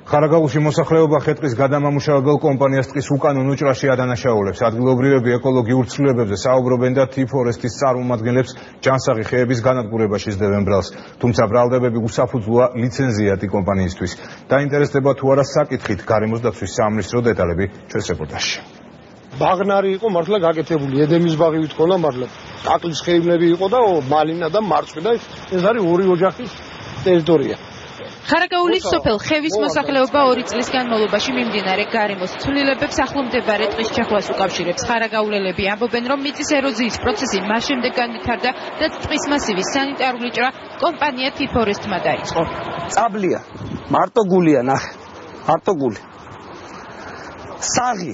ხარაგაულში მოსახლეობა ხე-ტყის გადამამუშავებელ კომპანიას ტყის უკანონო ჭრაში ადანაშაულებს. ადგილობრივები ეკოლოგიურ ცვლილებებზე საუბრობენ და T-Forest-ის წარმომადგენლებს ჯანსაღი ხეების განადგურებაში სდევენ ბრალს. თუმცა ბრალდებები უსაფუძვლოა ლიცენზიათი კომპანიისთვის. დაინტერესდება თუ არა საკითხით გარემოს დაცვის სამინისტრო დეტალები ჩვენს რეპორტაჟში. ბაღნარი იყო მართლა გაკეთებული, ედემის ბაღი ვითქონდა მართლა. კაკლის ხეივნები იყო და მალინა და მარწყვი და ეს არის ორი ოჯახის ტერიტორია. ხარაგაულის სოფელ ხევის მოსახლეობა 2 წლის განმავლობაში მიმდინარე გარემოს ცვლილებებს ახლომდებარე ტყის ჩახვას უკავშირებს. ხარაგაულელები ამბობენ, რომ მიწის ეროზიის პროცესი მას შემდეგ განვითარდა, რაც ტყის მასივის სანიტარული ჭრა კომპანია T-Forest-მა დაიწყო. წაბლია, მარტო გულია ნახე, მარტო გული. საღი,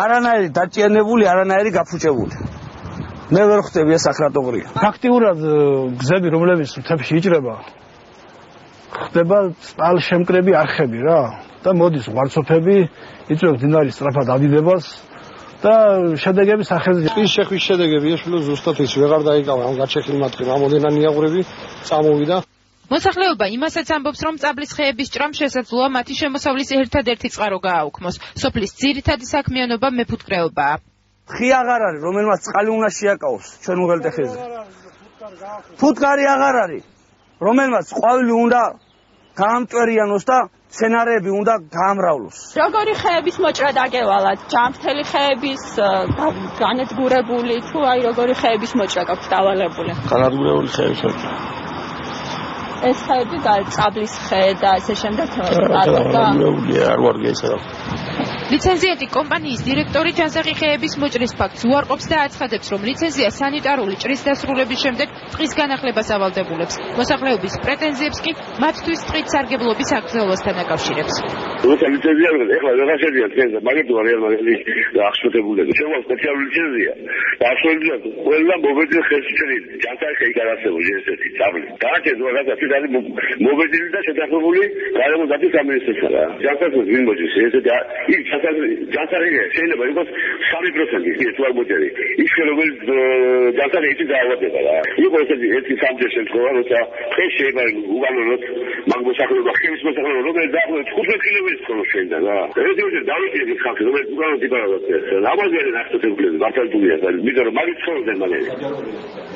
არანაირი დაჭიანებული, არანაირი გაფუჭებული. მე ვერ ხვდები ეს აკრატოგრია. ფაქტიურად გზები, რომლებიც მთებში იჭრება, ხდება წყალშემკრები არხები რა და მოდის ღვარცოფები იწვევს მდინარის სწრაფად ადიდებას და შედეგები სახეზე ის შეხვის შედეგები ეშვილო ზუსტად ის ვეღარ დაიკავა ამ გაჩეხილ მათგან რამოდენა ნიაღურები წამოვიდა. მოსახლეობა იმასაც ამბობს, რომ წაბლის ხეების ჭრამ შესაძლოა მათი შემოსავლის ერთადერთი წყარო გააუქმოს. სოფლის ძირითადი საქმიანობა მეფუტკრეობაა. ხი აღარ არის, რომელმაც წყალი უნდა შეაკავოს ჩვენ უღელტეხეზე. ფუტკარი აღარ არის, რომელმაც ყვავილი უნდა გაამტვერიანოს და სცენარეები უნდა გაამრავლოს. როგორი ხეების მოჭრა დაგევალათ? ჯანმრთელი ხეების განადგურებული თუ აი როგორი ხეების მოჭრა გაქვთ დავალებული? განადგურებული ხეების მოჭრა. ეს ხეები წაბლის ხე და ესე შემდეგ არ ვარგე ისე რა. ლიცენზიათი კომპანიის დირექტორი ჯანსაღი ხეების მოჭრის ფაქტს უარყოფს და აცხადებს, რომ ლიცენზია სანიტარული ჭრის დასრულების შემდეგ ტყის განახლებას ავალდებულებს. მოსახლეობის პრეტენზიებს კი მათთვის ტყით სარგებლობის აკრძალვასთან აკავშირებს. ლიცენზია ეხლა ვეღარ შედია თქვენზე, მაგით ვარიან აღშფოთებულები. შემოვა სპეციალური ლიცენზია. დასრულებულად ყველა მობეძილ ხეს ჭრის ჯანსაღი ხეი გადასებული ესეთი წაბლი. გააკეთეს რაღაცა არის მობეძილი და შეთანხმებული გარემოს დაცვის სამინისტროსთან რა. ჯანსაღს ვინ მოჭრის ესეთი ის ჯანსაღი შეიძლება იყოს 3%, თუ არ მოჭერი. ის რომელიც ჯანსაღი ის დაავადება რა. იყო ესეთი სამჯერ შემთხვევა, როცა ხეს შეიძლება უგანონოთ მაგ მოსახლეობა ხევის მოსახლეობა რომელიც დაახლოებით 15 კილომეტრს ხოლმე შეიძლება რა. ეს დავიწყე ხალხი რომელიც უგანონოთ იბარავს. ამაზე არის ახსოვებული მართალია, იმიტომ რომ მაგით ცხოვრობენ მალევე.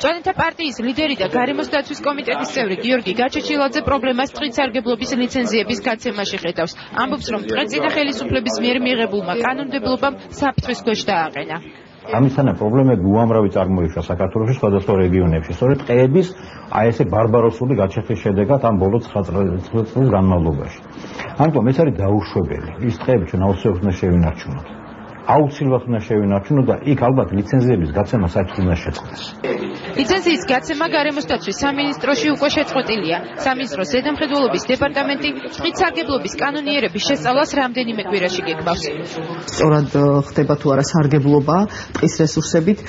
ჭანეთა პარტიის ლიდერი და გარემოს დაცვის კომიტეტის წევრი გიორგი გაჩეჩილაძე პრობლემას ტყით სარგებლობის ლიცენზიების გაცემაში ხედავს. ამბობს, რომ ტყეწინა ხელისუფლების მიერ მიღებულმა კანონმდებლობამ საფრთხის ქვეშ დააყენა. ამისთანა პრობლემები უამრავი წარმოიშვა საქართველოში სხვადასხვა რეგიონებში. სწორედ ტყეების აი ესე ბარბაროსული გაჩეხვის შედეგად ამ ბოლო 9 წლის განმავლობაში. ამიტომ ეს არის დაუშვებელი. ის ტყეები ჩვენ აუცილებლად უნდა შევინარჩუნოთ. აუცილებლად უნდა შევინარჩუნოთ და იქ ალბათ ლიცენზიების გაცემა საერთოდ უნდა შეწყდეს. ლიცენზიის გაცემა გარემოს დაცვის სამინისტროში უკვე შეწყვეტილია. სამინისტროს ზედამხედველობის დეპარტამენტი ტყით სარგებლობის კანონიერების შესწავლას რამდენიმე კვირაში გეგმავს. სწორად ხდება თუ არა სარგებლობა ტყის რესურსებით,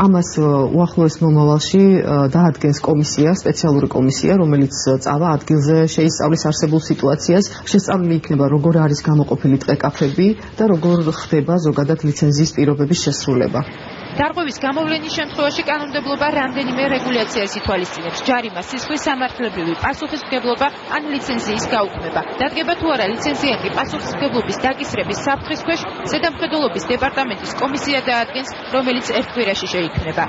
ამას უახლოეს მომავალში დაადგენს კომისია, სპეციალური კომისია, რომელიც წავა ადგილზე შეისწავლის არსებულ სიტუაციას, შესწავლილი იქნება როგორ არის გამოყოფილი ტყე-კაფები და როგორ ხდება ზოგადად ლიცენზიის პირობების შესრულება. დარღვევის გამოვლენის შემთხვევაში კანონმდებლობა რამდენიმე რეგულაციას ითვალისწინებს. ჯარიმა, სისხლის სამართლებრივი პასუხისმგებლობა ან ლიცენზიის გაუქმება. დადგება თუ არა ლიცენზიათი პასუხისმგებლობის დაკისრების საფრთხის ქვეშ, ზედამხედველობის დეპარტამენტის კომისია დაადგენს, რომელიც ერთ კვირაში შეიქმნება.